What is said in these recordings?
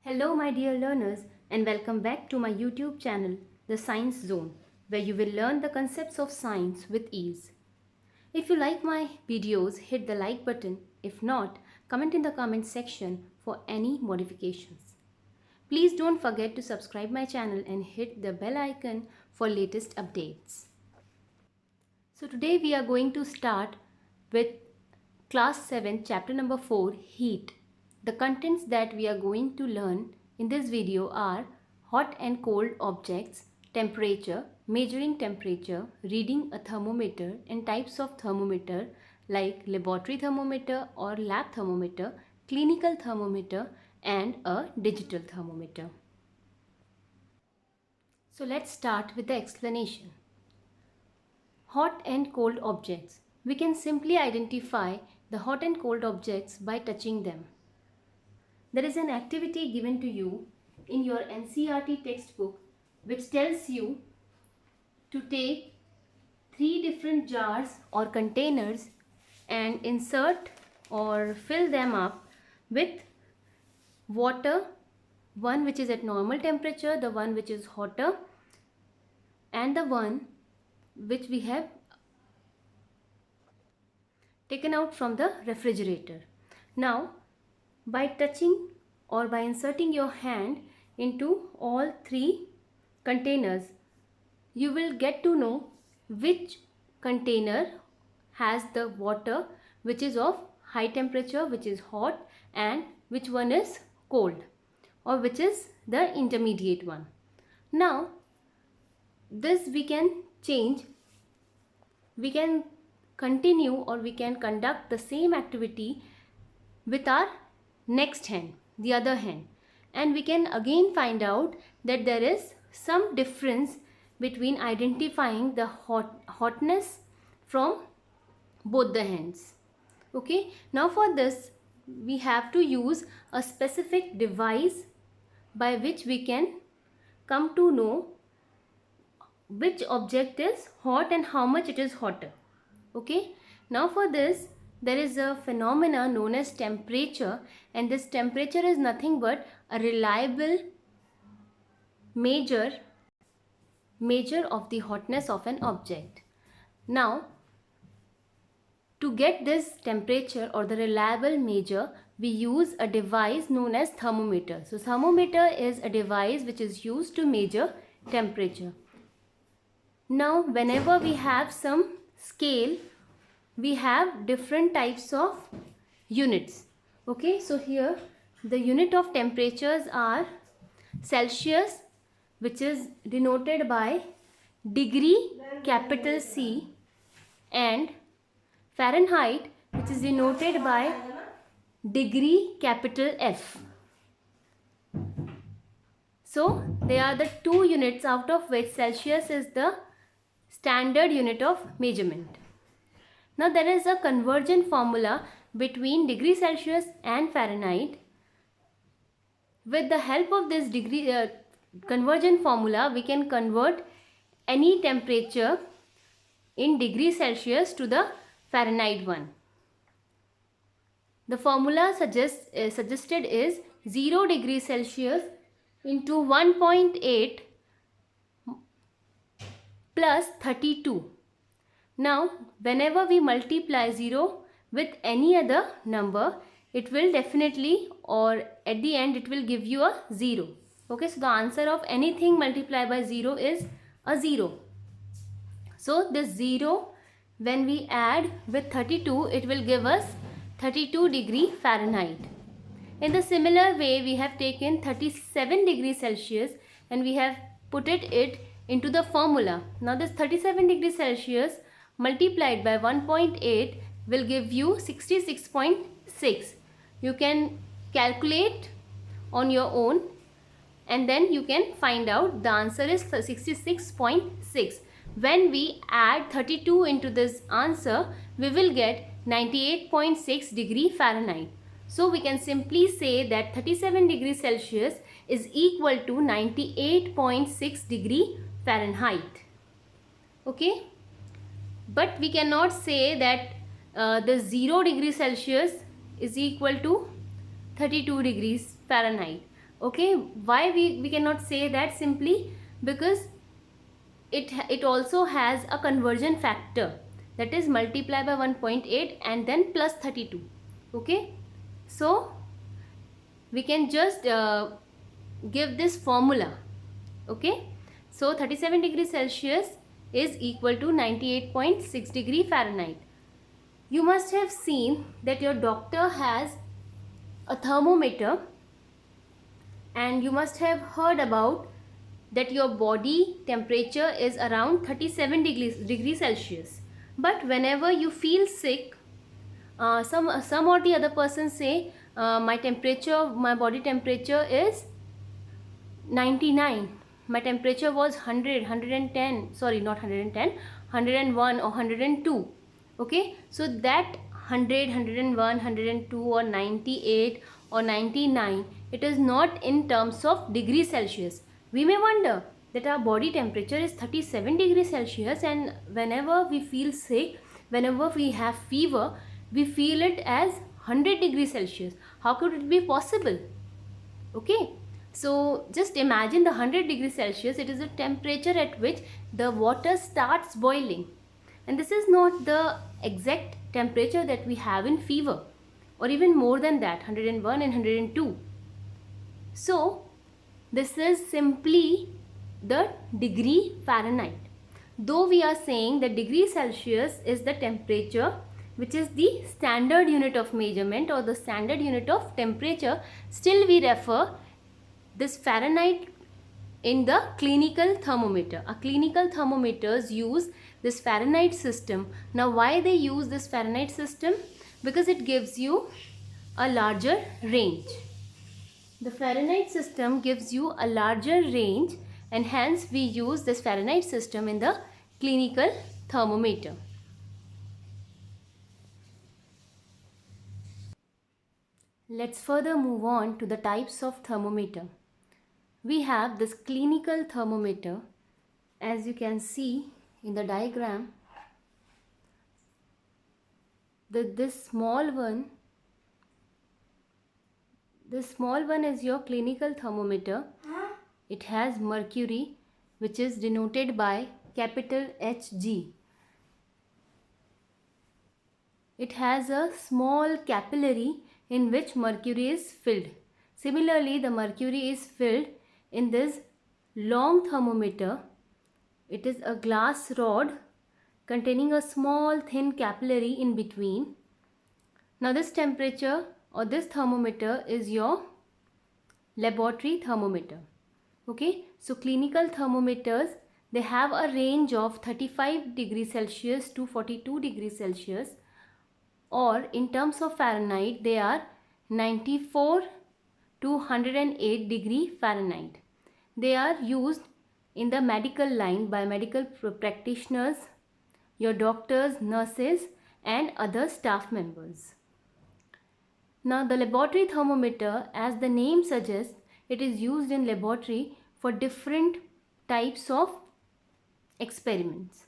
Hello, my dear learners, and welcome back to my YouTube channel, The Science Zone, where you will learn the concepts of science with ease. If you like my videos, hit the like button. If not, comment in the comment section for any modifications. Please don't forget to subscribe my channel and hit the bell icon for latest updates. So today we are going to start with class 7 chapter number 4 heat. The contents that we are going to learn in this video are hot and cold objects, temperature, measuring temperature, reading a thermometer and types of thermometer like laboratory thermometer or lab thermometer, clinical thermometer and a digital thermometer. So let's start with the explanation. Hot and cold objects. We can simply identify the hot and cold objects by touching them. There is an activity given to you in your NCERT textbook which tells you to take 3 different jars or containers and insert or fill them up with water, one which is at normal temperature, the one which is hotter, and the one which we have taken out from the refrigerator. Now, by touching or by inserting your hand into all 3 containers, you will get to know which container has the water which is of high temperature, which is hot, and which one is cold or which is the intermediate one. Now, this we can change. We can continue or we can conduct the same activity with our next hand, the other hand, and we can again find out that there is some difference between identifying the hotness from both the hands. Okay, now for this we have to use a specific device by which we can come to know which object is hot and how much it is hotter. Okay, now for this there is a phenomena known as temperature, and this temperature is nothing but a reliable measure of the hotness of an object. Now, to get this temperature or the reliable measure, we use a device known as thermometer. So thermometer is a device which is used to measure temperature. Now, whenever we have some scale, we have different types of units. Okay, so here the unit of temperatures are Celsius, which is denoted by degree capital C, and Fahrenheit, which is denoted by degree capital F. So they are the 2 units out of which Celsius is the standard unit of measurement. Now there is a conversion formula between degree Celsius and Fahrenheit. With the help of this conversion formula, we can convert any temperature in degree Celsius to the Fahrenheit one. The formula suggested is 0 degree Celsius into 1.8 plus 32. Now, whenever we multiply 0 with any other number, it will definitely, or at the end, it will give you a 0. Okay, so the answer of anything multiplied by 0 is a 0. So, this 0, when we add with 32, it will give us 32 degree Fahrenheit. In the similar way, we have taken 37 degrees Celsius and we have put it into the formula. Now, this 37 degrees Celsius multiplied by 1.8 will give you 66.6. You can calculate on your own and then you can find out the answer is 66.6. When we add 32 into this answer, we will get 98.6 degree Fahrenheit. So we can simply say that 37 degrees Celsius is equal to 98.6 degree Fahrenheit. Okay, but we cannot say that the 0 degree Celsius is equal to 32 degrees Fahrenheit. Okay, why we cannot say that? Simply because it also has a conversion factor, that is multiply by 1.8 and then plus 32. Okay, so we can just give this formula. Okay, so 37 degrees Celsius is equal to 98.6 degree Fahrenheit. You must have seen that your doctor has a thermometer, and you must have heard about that your body temperature is around 37 degrees Celsius. But whenever you feel sick, some or the other person say my body temperature is 99, my temperature was 100, 110, sorry, not 110, 101 or 102. Okay, so that 100, 101, 102 or 98 or 99, it is not in terms of degrees Celsius. We may wonder that our body temperature is 37 degrees Celsius, and whenever we feel sick, whenever we have fever, we feel it as 100 degrees Celsius. How could it be possible? Okay, so just imagine the 100 degrees Celsius. It is the temperature at which the water starts boiling, and this is not the exact temperature that we have in fever, or even more than that, 101 and 102. So this is simply the degree Fahrenheit. Though we are saying that degree Celsius is the temperature which is the standard unit of measurement or the standard unit of temperature, still we refer this Fahrenheit in the clinical thermometer. A clinical thermometers use this Fahrenheit system. Now why they use this Fahrenheit system? Because it gives you a larger range. The Fahrenheit system gives you a larger range, and hence we use this Fahrenheit system in the clinical thermometer. Let's further move on to the types of thermometer. We have this clinical thermometer, as you can see in the diagram. This small one is your clinical thermometer. It has mercury, which is denoted by capital Hg. It has a small capillary in which mercury is filled. Similarly, the mercury is filled in this long thermometer. It is a glass rod containing a small thin capillary in between. Now this temperature or this thermometer is your laboratory thermometer. Okay, so clinical thermometers, they have a range of 35 degrees Celsius to 42 degrees Celsius, or in terms of Fahrenheit they are 94 to 108 degree Fahrenheit. They are used in the medical line by medical practitioners, your doctors, nurses and other staff members. Now the laboratory thermometer, as the name suggests, it is used in laboratory for different types of experiments.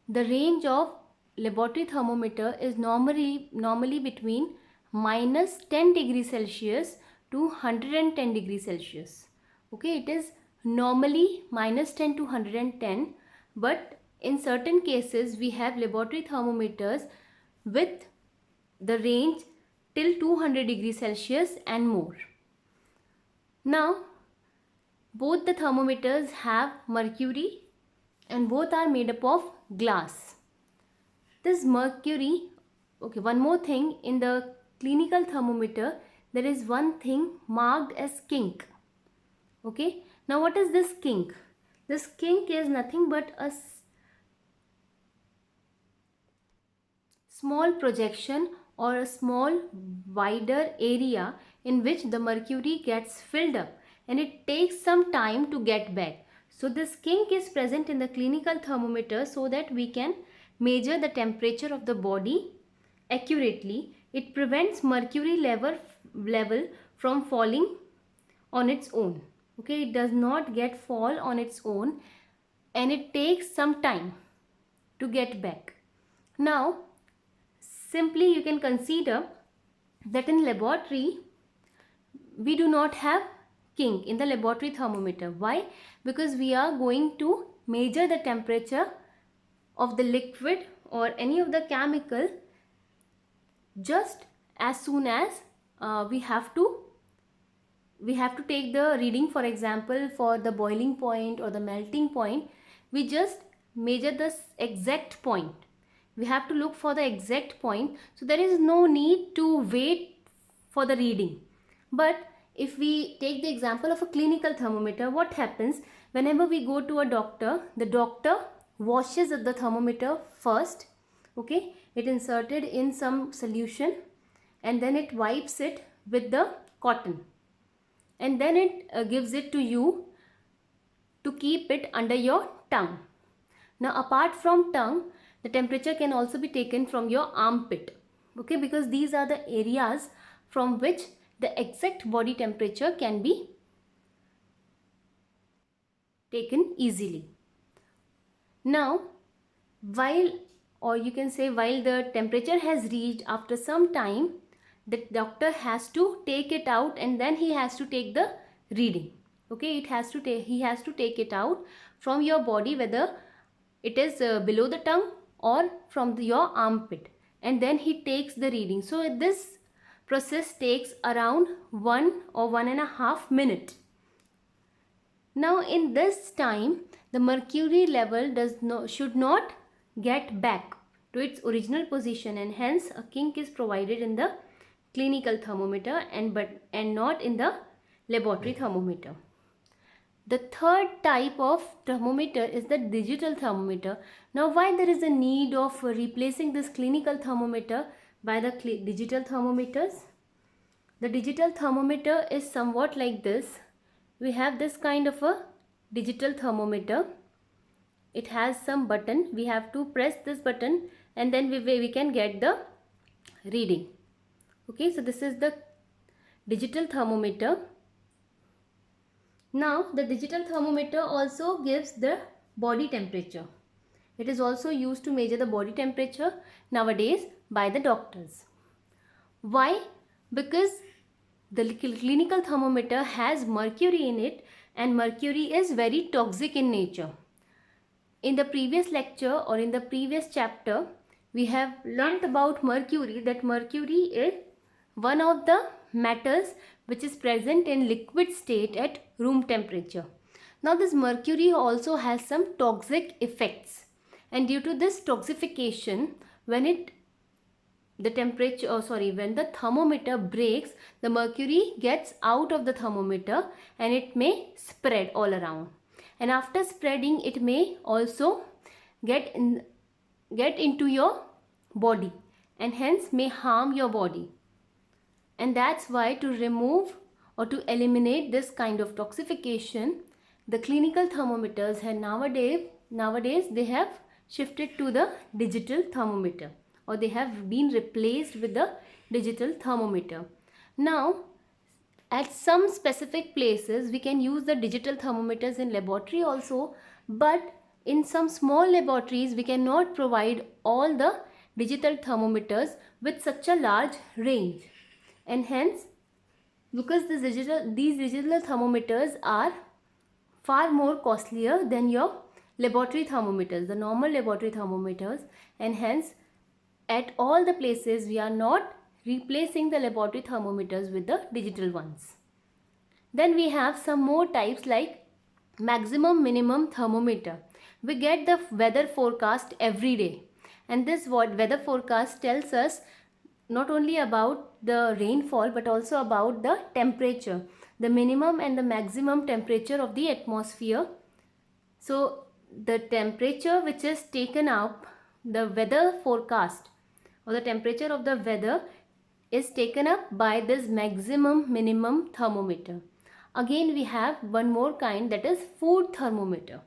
The range of laboratory thermometer is normally between minus 10 degrees Celsius to 110 degrees Celsius. Okay, it is normally minus 10 to 110, but in certain cases we have laboratory thermometers with the range till 200 degrees Celsius and more. Now both the thermometers have mercury and both are made up of glass. This mercury, okay, one more thing, in the clinical thermometer there is one thing marked as kink. Okay, now what is this kink? This kink is nothing but a small projection or a small wider area in which the mercury gets filled up, and it takes some time to get back. So this kink is present in the clinical thermometer so that we can measure the temperature of the body accurately. It prevents mercury level from falling on its own. Okay, it does not get fall on its own, and it takes some time to get back. Now simply you can consider that in laboratory we do not have kink in the laboratory thermometer. Why? Because we are going to measure the temperature of the liquid or any of the chemical just as soon as we have to take the reading. For example, for the boiling point or the melting point, we just measure the exact point. We have to look for the exact point, so there is no need to wait for the reading. But if we take the example of a clinical thermometer, what happens whenever we go to a doctor? The doctor washes the thermometer first, okay, it inserted in some solution, and then it wipes it with the cotton, and then it gives it to you to keep it under your tongue. Now apart from tongue, the temperature can also be taken from your armpit, okay, because these are the areas from which the exact body temperature can be taken easily. Now while the temperature has reached, after some time the doctor has to take it out, and then he has to take the reading, okay. He has to take it out from your body, whether it is below the tongue or from your armpit, and then he takes the reading. So this process takes around 1 or 1.5 minutes. Now in this time, the mercury level should not get back to its original position, and hence a kink is provided in the clinical thermometer and not in the laboratory thermometer. The third type of thermometer is the digital thermometer. Now why there is a need of replacing this clinical thermometer by the digital thermometers? The digital thermometer is somewhat like this. We have this kind of a digital thermometer. It has some button. We have to press this button, and then we can get the reading. Okay, so this is the digital thermometer. Now the digital thermometer also gives the body temperature. It is also used to measure the body temperature nowadays by the doctors. Why? Because the clinical thermometer has mercury in it, and mercury is very toxic in nature. In the previous lecture or in the previous chapter, we have learnt about mercury, that mercury is one of the metals which is present in liquid state at room temperature. Now this mercury also has some toxic effects, and due to this toxification, when the thermometer breaks, the mercury gets out of the thermometer and it may spread all around. And after spreading, it may also get into your body and hence may harm your body. And that's why, to remove or to eliminate this kind of toxification, the clinical thermometers have nowadays they have shifted to the digital thermometer, or they have been replaced with the digital thermometer. Now at some specific places we can use the digital thermometers in laboratory also, but in some small laboratories we cannot provide all the digital thermometers with such a large range, and hence, because these digital thermometers are far more costlier than your laboratory thermometers, the normal laboratory thermometers, and hence at all the places we are not replacing the laboratory thermometers with the digital ones. Then we have some more types like maximum minimum thermometer. We get the weather forecast every day, and this weather forecast tells us not only about the rainfall but also about the temperature, the minimum and the maximum temperature of the atmosphere. So the temperature which is taken up, the weather forecast or the temperature of the weather is taken up by this maximum minimum thermometer. Again we have one more kind, that is food thermometer.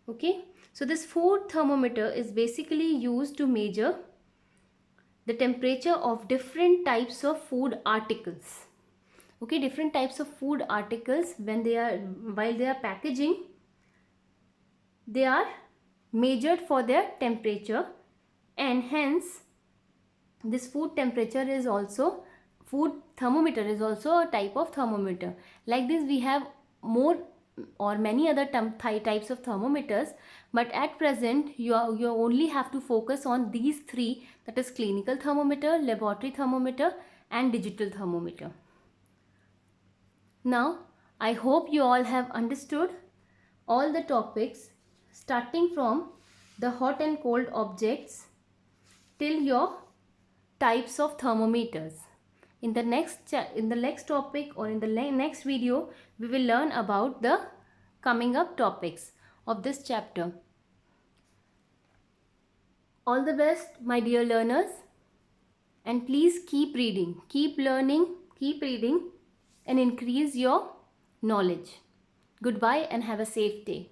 Okay, so this food thermometer is basically used to measure the temperature of different types of food articles. Okay, different types of food articles, while they are packaging, they are measured for their temperature, and hence this food temperature is also food thermometer is also a type of thermometer. Like this we have more or many other types of thermometers, but at present you only have to focus on these three, that is clinical thermometer, laboratory thermometer and digital thermometer. Now I hope you all have understood all the topics, starting from the hot and cold objects till your types of thermometers. In the next topic or in the next video, we will learn about the coming up topics of this chapter. All the best, my dear learners, and please keep reading, keep learning, keep reading and increase your knowledge. Goodbye and have a safe day.